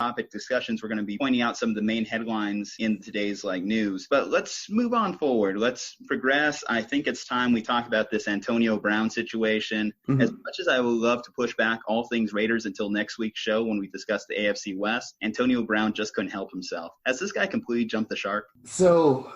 topic discussions, we're going to be pointing out some of the main headlines in today's news. But let's move on forward. Let's progress. I think it's time we talk about this Antonio Brown situation. Mm-hmm. As much as I would love to push back all things Raiders until next week's show when we discuss the AFC West, Antonio Brown just couldn't help himself. Has this guy completely jumped the shark? So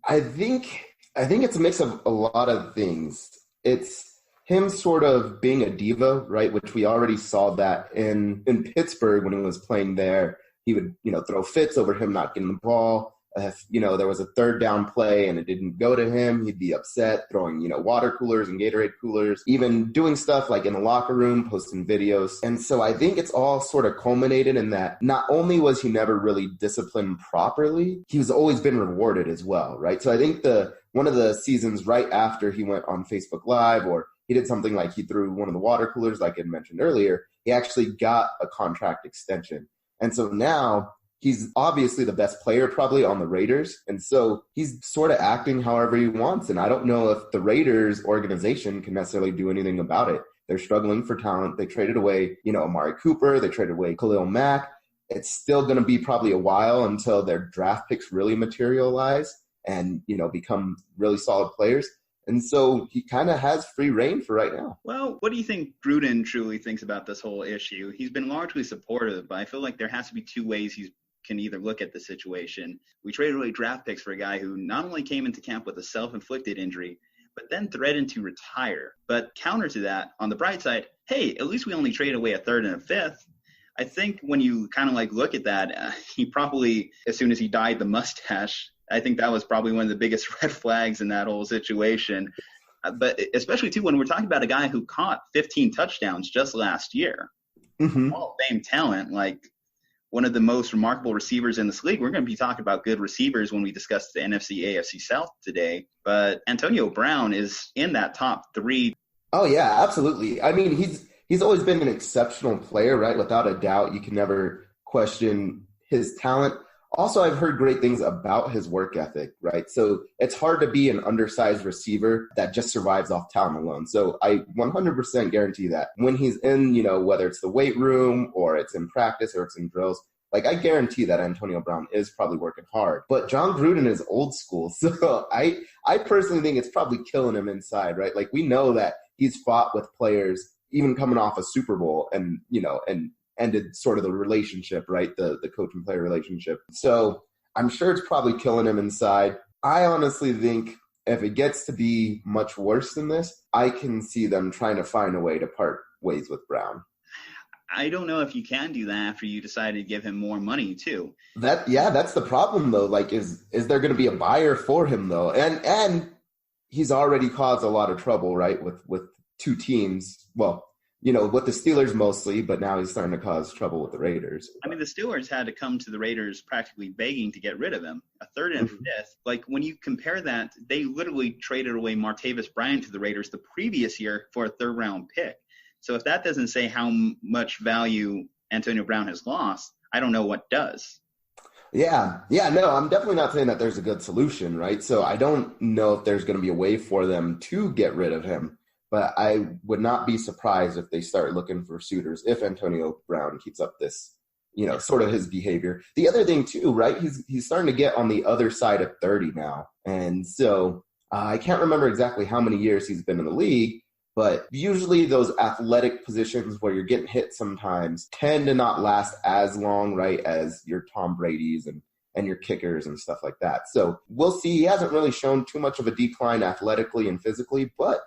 I think it's a mix of a lot of things. It's him sort of being a diva, right, which we already saw that in Pittsburgh when he was playing there. He would, throw fits over him not getting the ball. If, there was a third down play and it didn't go to him, he'd be upset, throwing, water coolers and Gatorade coolers, even doing stuff like in the locker room, posting videos. And so I think it's all sort of culminated in that not only was he never really disciplined properly, he's always been rewarded as well, right? So I think one of the seasons right after he went on Facebook Live, or he did something like he threw one of the water coolers, like I mentioned earlier, he actually got a contract extension. And so now he's obviously the best player probably on the Raiders. And so he's sort of acting however he wants. And I don't know if the Raiders organization can necessarily do anything about it. They're struggling for talent. They traded away, Amari Cooper. They traded away Khalil Mack. It's still going to be probably a while until their draft picks really materialize and, become really solid players. And so he kind of has free reign for right now. Well, what do you think Gruden truly thinks about this whole issue? He's been largely supportive, but I feel like there has to be two ways he can either look at the situation. We traded away draft picks for a guy who not only came into camp with a self-inflicted injury, but then threatened to retire. But counter to that, on the bright side, hey, at least we only traded away a third and a fifth. I think when you kind of look at that, he probably, as soon as he dyed the mustache, I think that was probably one of the biggest red flags in that whole situation. But especially, too, when we're talking about a guy who caught 15 touchdowns just last year. Mm-hmm. Hall of Fame talent, one of the most remarkable receivers in this league. We're going to be talking about good receivers when we discuss the NFC, AFC South today. But Antonio Brown is in that top three. Oh, yeah, absolutely. I mean, he's always been an exceptional player, right? Without a doubt, you can never question his talent. Also, I've heard great things about his work ethic, right? So it's hard to be an undersized receiver that just survives off talent alone. So I 100% guarantee that when he's in, whether it's the weight room or it's in practice or it's in drills, I guarantee that Antonio Brown is probably working hard. But John Gruden is old school. So I personally think it's probably killing him inside, right? We know that he's fought with players even coming off a Super Bowl and ended sort of the relationship, right? The coach and player relationship. So I'm sure it's probably killing him inside. I honestly think if it gets to be much worse than this, I can see them trying to find a way to part ways with Brown. I don't know if you can do that after you decide to give him more money too. That's the problem though. Is there going to be a buyer for him though? And he's already caused a lot of trouble, right? With two teams. Well, with the Steelers mostly, but now he's starting to cause trouble with the Raiders. I mean, the Steelers had to come to the Raiders practically begging to get rid of him. A third and fifth. When you compare that, they literally traded away Martavis Bryant to the Raiders the previous year for a third-round pick. So if that doesn't say how much value Antonio Brown has lost, I don't know what does. Yeah, no, I'm definitely not saying that there's a good solution, right? So I don't know if there's going to be a way for them to get rid of him. But I would not be surprised if they start looking for suitors if Antonio Brown keeps up this, sort of his behavior. The other thing too, right? He's starting to get on the other side of 30 now. And so I can't remember exactly how many years he's been in the league, but usually those athletic positions where you're getting hit sometimes tend to not last as long, right, as your Tom Brady's and your kickers and stuff like that. So we'll see. He hasn't really shown too much of a decline athletically and physically, but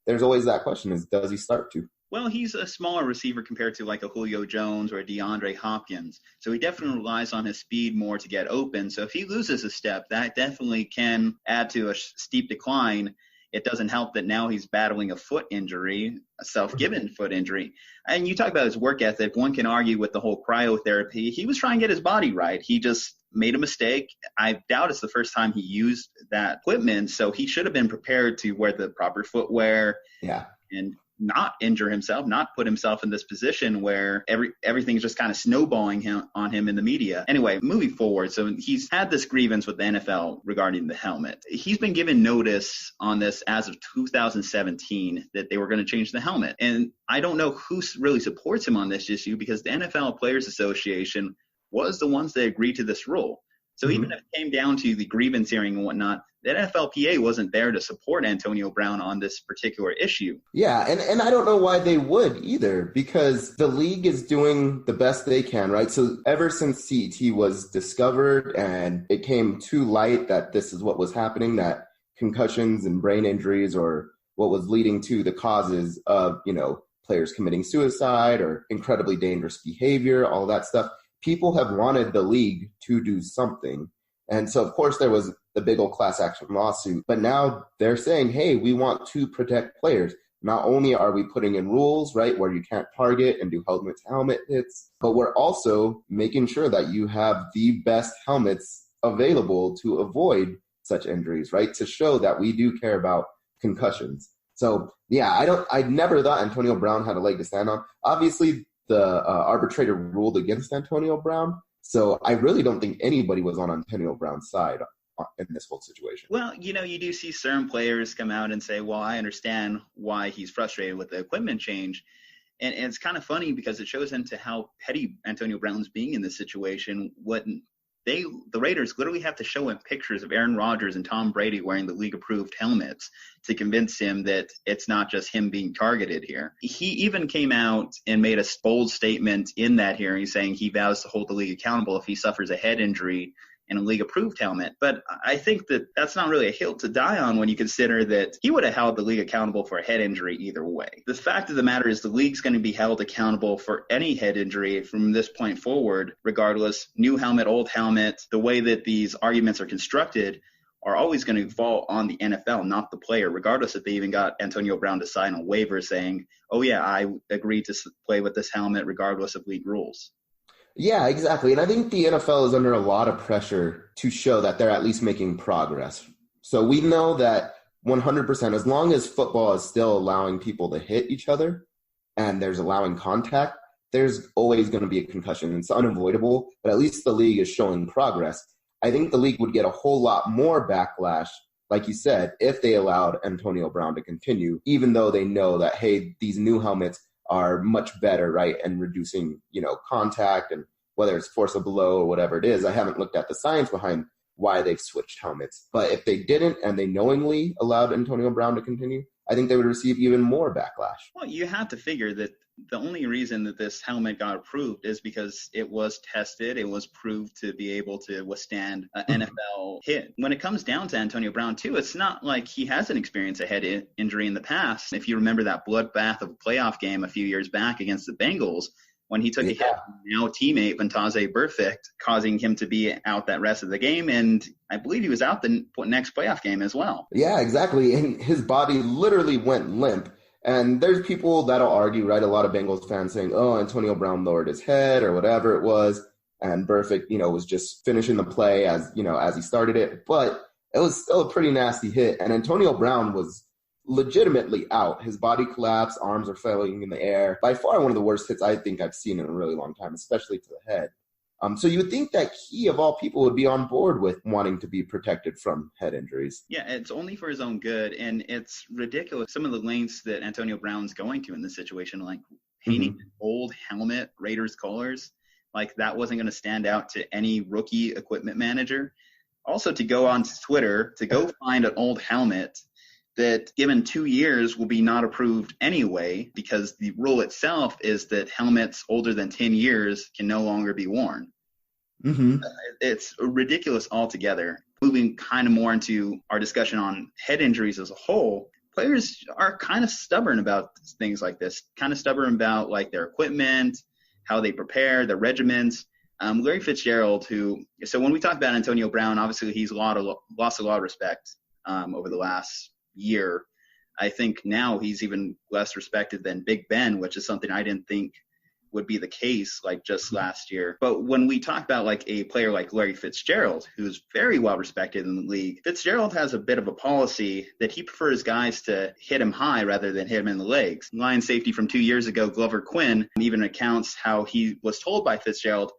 there's always that question does he start to? Well, he's a smaller receiver compared to a Julio Jones or a DeAndre Hopkins. So he definitely relies on his speed more to get open. So if he loses a step, that definitely can add to a steep decline. It doesn't help that now he's battling a foot injury, a self-given foot injury. And you talk about his work ethic. One can argue with the whole cryotherapy. He was trying to get his body right. He just made a mistake. I doubt it's the first time he used that equipment. So he should have been prepared to wear the proper footwear and not injure himself, not put himself in this position where everything's just kind of snowballing on him in the media. Anyway, moving forward, so he's had this grievance with the NFL regarding the helmet. He's been given notice on this as of 2017 that they were going to change the helmet. And I don't know who really supports him on this issue because the NFL Players Association was the ones that agreed to this rule. So even if it came down to the grievance hearing and whatnot, the NFLPA wasn't there to support Antonio Brown on this particular issue. Yeah, and I don't know why they would either, because the league is doing the best they can, right? So ever since CET was discovered and it came to light that this is what was happening, that concussions and brain injuries or what was leading to the causes of, players committing suicide or incredibly dangerous behavior, all that stuff, people have wanted the league to do something. And so, of course, there was the big old class action lawsuit. But now they're saying, hey, we want to protect players. Not only are we putting in rules, right, where you can't target and do helmet hits, but we're also making sure that you have the best helmets available to avoid such injuries, right, to show that we do care about concussions. So, yeah, I never thought Antonio Brown had a leg to stand on. Obviously, the arbitrator ruled against Antonio Brown. So I really don't think anybody was on Antonio Brown's side in this whole situation. Well, you do see certain players come out and say, well, I understand why he's frustrated with the equipment change. And it's kind of funny because it shows into how petty Antonio Brown's being in this situation. The Raiders literally have to show him pictures of Aaron Rodgers and Tom Brady wearing the league-approved helmets to convince him that it's not just him being targeted here. He even came out and made a bold statement in that hearing saying he vows to hold the league accountable if he suffers a head injury in a league-approved helmet. But I think that that's not really a hill to die on when you consider that he would have held the league accountable for a head injury either way. The fact of the matter is the league's going to be held accountable for any head injury from this point forward, regardless, new helmet, old helmet. The way that these arguments are constructed are always going to fall on the NFL, not the player, regardless if they even got Antonio Brown to sign a waiver saying, oh yeah, I agree to play with this helmet regardless of league rules. Yeah, exactly. And I think the NFL is under a lot of pressure to show that they're at least making progress. So we know that 100%, as long as football is still allowing people to hit each other and there's allowing contact, there's always going to be a concussion. It's unavoidable, but at least the league is showing progress. I think the league would get a whole lot more backlash, like you said, if they allowed Antonio Brown to continue, even though they know that, hey, these new helmets are much better, right, and reducing, contact and whether it's force of blow or whatever it is. I haven't looked at the science behind why they've switched helmets. But if they didn't and they knowingly allowed Antonio Brown to continue, I think they would receive even more backlash. Well, you have to figure that the only reason that this helmet got approved is because it was tested. It was proved to be able to withstand an NFL hit. When it comes down to Antonio Brown, too, it's not like he hasn't experienced a head injury in the past. If you remember that bloodbath of a playoff game a few years back against the Bengals, when he took a hit from now teammate Vontaze Burfict, causing him to be out that rest of the game. And I believe he was out the next playoff game as well. Yeah, exactly. And his body literally went limp. And there's people that'll argue, right? A lot of Bengals fans saying, oh, Antonio Brown lowered his head or whatever it was. And Burfict, was just finishing the play as he started it. But it was still a pretty nasty hit. And Antonio Brown was legitimately out. His body collapsed, arms are flailing in the air. By far one of the worst hits I think I've seen in a really long time, especially to the head. So you would think that he, of all people, would be on board with wanting to be protected from head injuries. Yeah, it's only for his own good, and it's ridiculous. Some of the lengths that Antonio Brown's going to in this situation, like painting an old helmet, Raiders colors, like that wasn't going to stand out to any rookie equipment manager. Also, to go on Twitter, to go find an old helmet that given 2 years will be not approved anyway, because the rule itself is that helmets older than 10 years can no longer be worn. It's ridiculous altogether. Moving kind of more into our discussion on head injuries as a whole, players are kind of stubborn about things like this, kind of stubborn about like their equipment, how they prepare, their regimens. Larry Fitzgerald, so when we talk about Antonio Brown, obviously he's lost a lot of respect over the last year. I think now he's even less respected than Big Ben, which is something I didn't think would be the case like just last year. But when we talk about like a player like Larry Fitzgerald, who's very well respected in the league, Fitzgerald has a bit of a policy that he prefers guys to hit him high rather than hit him in the legs. Lion safety from 2 years ago, Glover Quinn, even accounts how he was told by Fitzgerald,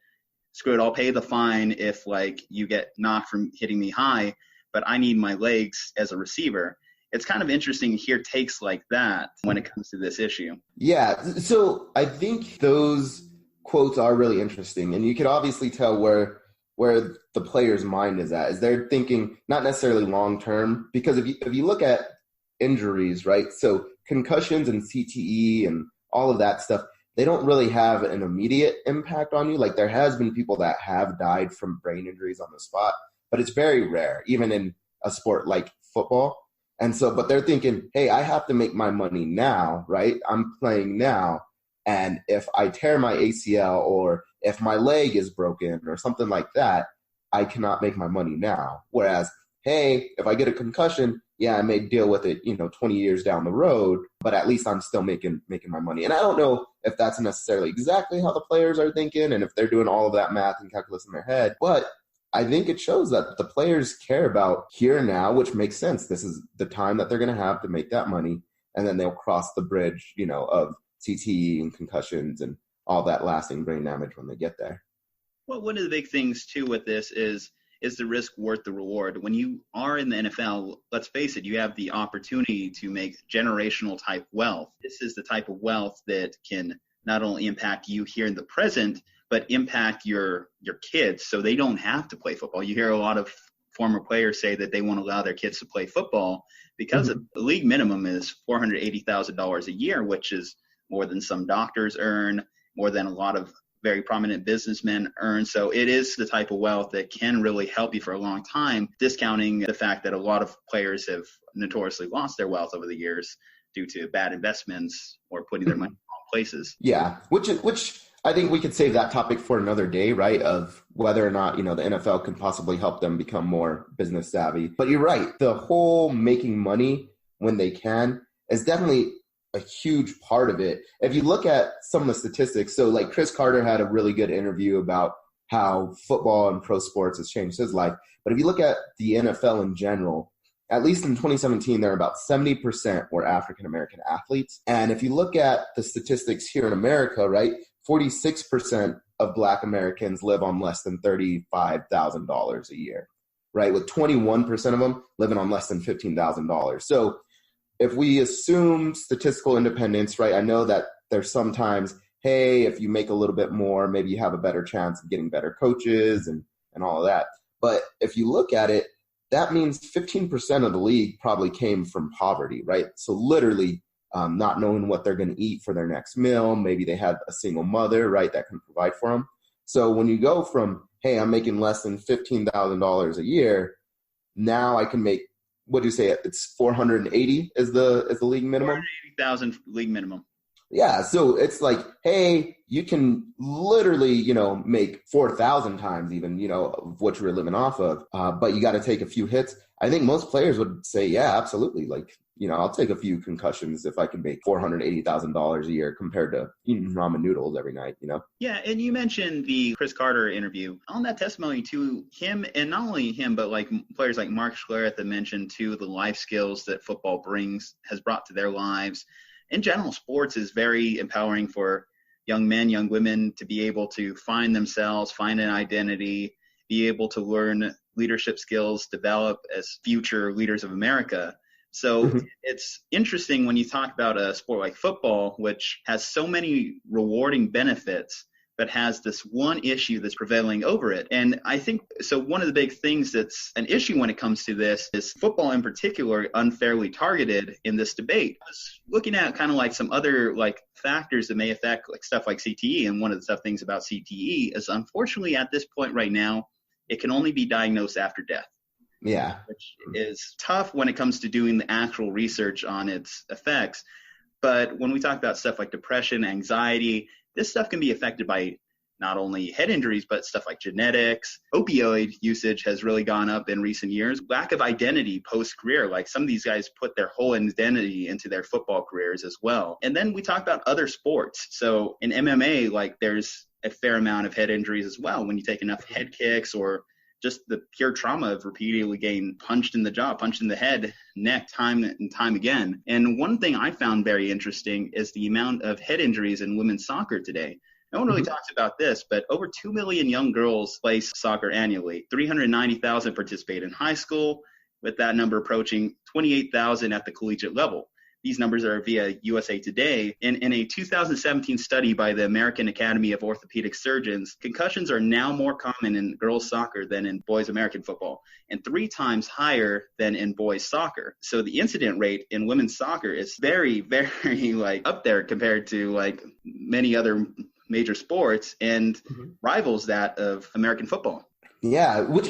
screw it, I'll pay the fine if like you get knocked from hitting me high, but I need my legs as a receiver. It's kind of interesting to hear takes like that when it comes to this issue. Yeah, so I think those quotes are really interesting, and you can obviously tell where the player's mind is at. Is they're thinking not necessarily long term, because if you look at injuries, right? So concussions and CTE and all of that stuff, they don't really have an immediate impact on you. Like, there has been people that have died from brain injuries on the spot, but it's very rare, even in a sport like football. And so, but they're thinking, hey, I have to make my money now, right? I'm playing now. And if I tear my ACL or if my leg is broken or something like that, I cannot make my money now. Whereas, hey, if I get a concussion, yeah, I may deal with it, 20 years down the road, but at least I'm still making my money. And I don't know if that's necessarily exactly how the players are thinking and if they're doing all of that math and calculus in their head, but I think it shows that the players care about here and now, which makes sense. This is the time that they're going to have to make that money, and then they'll cross the bridge, of CTE and concussions and all that lasting brain damage when they get there. Well, one of the big things, too, with this is the risk worth the reward? When you are in the NFL, let's face it, you have the opportunity to make generational type wealth. This is the type of wealth that can not only impact you here in the present, but impact your kids so they don't have to play football. You hear a lot of former players say that they want to allow their kids to play football because the league minimum is $480,000 a year, which is more than some doctors earn, more than a lot of very prominent businessmen earn. So it is the type of wealth that can really help you for a long time, discounting the fact that a lot of players have notoriously lost their wealth over the years due to bad investments or putting their money in wrong places. Yeah, which I think we could save that topic for another day, right? Of whether or not, the NFL can possibly help them become more business savvy. But you're right. The whole making money when they can is definitely a huge part of it. If you look at some of the statistics, so like Chris Carter had a really good interview about how football and pro sports has changed his life. But if you look at the NFL in general, at least in 2017, there are about 70% were African-American athletes. And if you look at the statistics here in America, right, 46% of Black Americans live on less than $35,000 a year, right, with 21% of them living on less than $15,000. So if we assume statistical independence, right, I know that there's sometimes, hey, if you make a little bit more, maybe you have a better chance of getting better coaches and all of that. But if you look at it, that means 15% of the league probably came from poverty, right? So literally not knowing what they're going to eat for their next meal. Maybe they had a single mother, right, that can provide for them. So when you go from, hey, I'm making less than $15,000 a year, now I can make, what do you say? It's 480 is the league minimum? 480,000 league minimum. Yeah, so it's like, hey, you can literally, make 4,000 times even, of what you were living off of, but you got to take a few hits. I think most players would say, yeah, absolutely. Like, I'll take a few concussions if I can make $480,000 a year compared to eating ramen noodles every night, Yeah, and you mentioned the Chris Carter interview. On that testimony to him, and not only him, but like players like Mark Schlereth that mentioned too, the life skills that football has brought to their lives. In general, sports is very empowering for young men, young women to be able to find themselves, find an identity, be able to learn leadership skills, develop as future leaders of America. So it's interesting when you talk about a sport like football, which has so many rewarding benefits, but has this one issue that's prevailing over it. And I think, so one of the big things that's an issue when it comes to this is football in particular unfairly targeted in this debate. I was looking at kind of like some other like factors that may affect like stuff like CTE. And one of the tough things about CTE is unfortunately at this point right now, it can only be diagnosed after death. Yeah. Which is tough when it comes to doing the actual research on its effects. But when we talk about stuff like depression, anxiety, this stuff can be affected by not only head injuries, but stuff like genetics. Opioid usage has really gone up in recent years. Lack of identity post-career, like some of these guys put their whole identity into their football careers as well. And then we talk about other sports. So in MMA, like there's a fair amount of head injuries as well when you take enough head kicks or just the pure trauma of repeatedly getting punched in the jaw, punched in the head, neck, time and time again. And one thing I found very interesting is the amount of head injuries in women's soccer today. No one really talks about this, but over 2 million young girls play soccer annually. 390,000 participate in high school, with that number approaching 28,000 at the collegiate level. these numbers are via USA Today. In a 2017 study by the American Academy of Orthopedic Surgeons, concussions are now more common in girls soccer than in boys American football, and 3 times higher than in boys soccer. So the incident rate in women's soccer is very, very up there compared to many other major sports and rivals that of American football. Yeah, which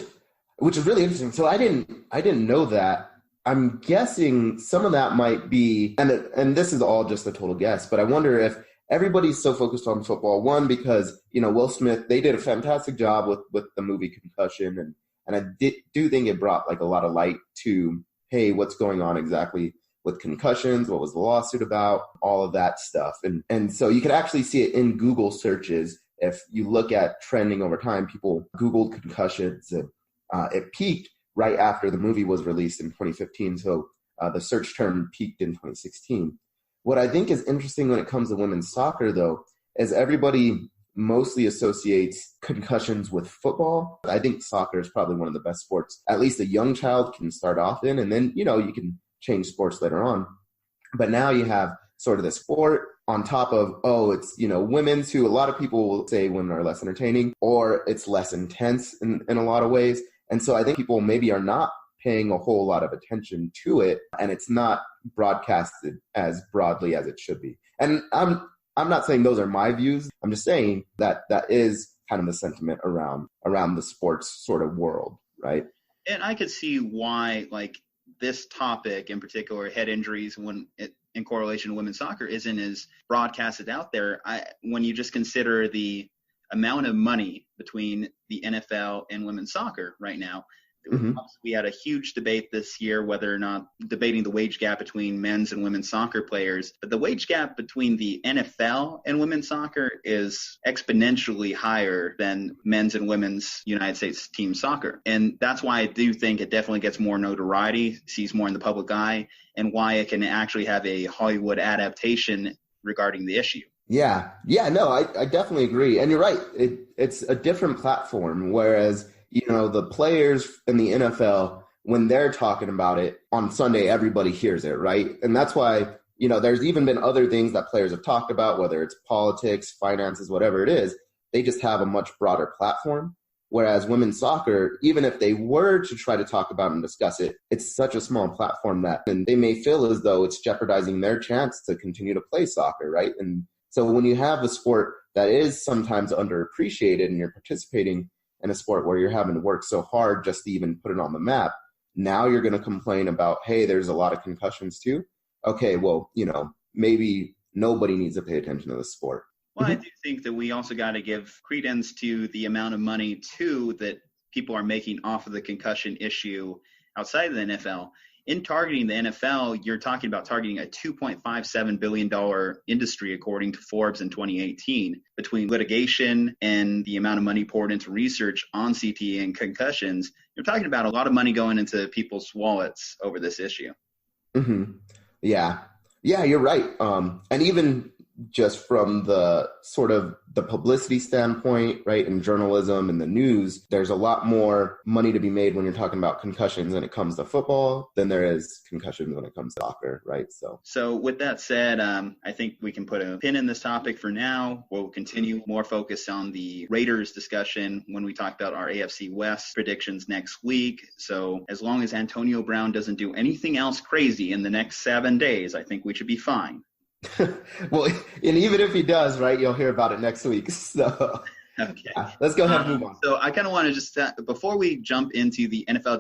is really interesting. So I didn't know that. I'm guessing some of that might be, and this is all just a total guess, but I wonder if everybody's so focused on football. One, because, Will Smith, they did a fantastic job with the movie Concussion, and I do think it brought a lot of light to, hey, what's going on exactly with concussions, what was the lawsuit about, all of that stuff. And so you can actually see it in Google searches. If you look at trending over time, people Googled concussions, and it peaked right after the movie was released in 2015. So the search term peaked in 2016. What I think is interesting when it comes to women's soccer, though, is everybody mostly associates concussions with football. I think soccer is probably one of the best sports, at least a young child can start off in, and then, you can change sports later on. But now you have sort of the sport on top of, it's, women's, who a lot of people will say women are less entertaining, or it's less intense in a lot of ways. And so I think people maybe are not paying a whole lot of attention to it, and it's not broadcasted as broadly as it should be. And I'm not saying those are my views. I'm just saying that is kind of the sentiment around the sports sort of world, right? And I could see why, this topic in particular, head injuries, in correlation to women's soccer, isn't as broadcasted out there. When you just consider the amount of money between the NFL and women's soccer right now. We had a huge debate this year, whether or not debating the wage gap between men's and women's soccer players. But the wage gap between the NFL and women's soccer is exponentially higher than men's and women's United States team soccer. And that's why I do think it definitely gets more notoriety, sees more in the public eye, and why it can actually have a Hollywood adaptation regarding the issue. Yeah, no, I definitely agree. And you're right. It's a different platform, whereas, the players in the NFL, when they're talking about it on Sunday, everybody hears it, right? And that's why, there's even been other things that players have talked about, whether it's politics, finances, whatever it is. They just have a much broader platform. Whereas women's soccer, even if they were to try to talk about and discuss it, it's such a small platform that and they may feel as though it's jeopardizing their chance to continue to play soccer, right? And so when you have a sport that is sometimes underappreciated and you're participating in a sport where you're having to work so hard just to even put it on the map, now you're going to complain about, hey, there's a lot of concussions too. Okay, well, maybe nobody needs to pay attention to the sport. Well, I do think that we also got to give credence to the amount of money too that people are making off of the concussion issue outside of the NFL. In targeting the NFL, you're talking about targeting a $2.57 billion industry, according to Forbes in 2018, between litigation and the amount of money poured into research on CTE and concussions. You're talking about a lot of money going into people's wallets over this issue. Mm-hmm. Yeah, you're right. And even just from the sort of the publicity standpoint, right, in journalism and the news, there's a lot more money to be made when you're talking about concussions when it comes to football than there is concussions when it comes to soccer, right? So with that said, I think we can put a pin in this topic for now. We'll continue more focused on the Raiders discussion when we talk about our AFC West predictions next week. So as long as Antonio Brown doesn't do anything else crazy in the next 7 days, I think we should be fine. Well, and even if he does, right, you'll hear about it next week. So okay, let's go ahead and move on. So I kind of want to just before we jump into the NFL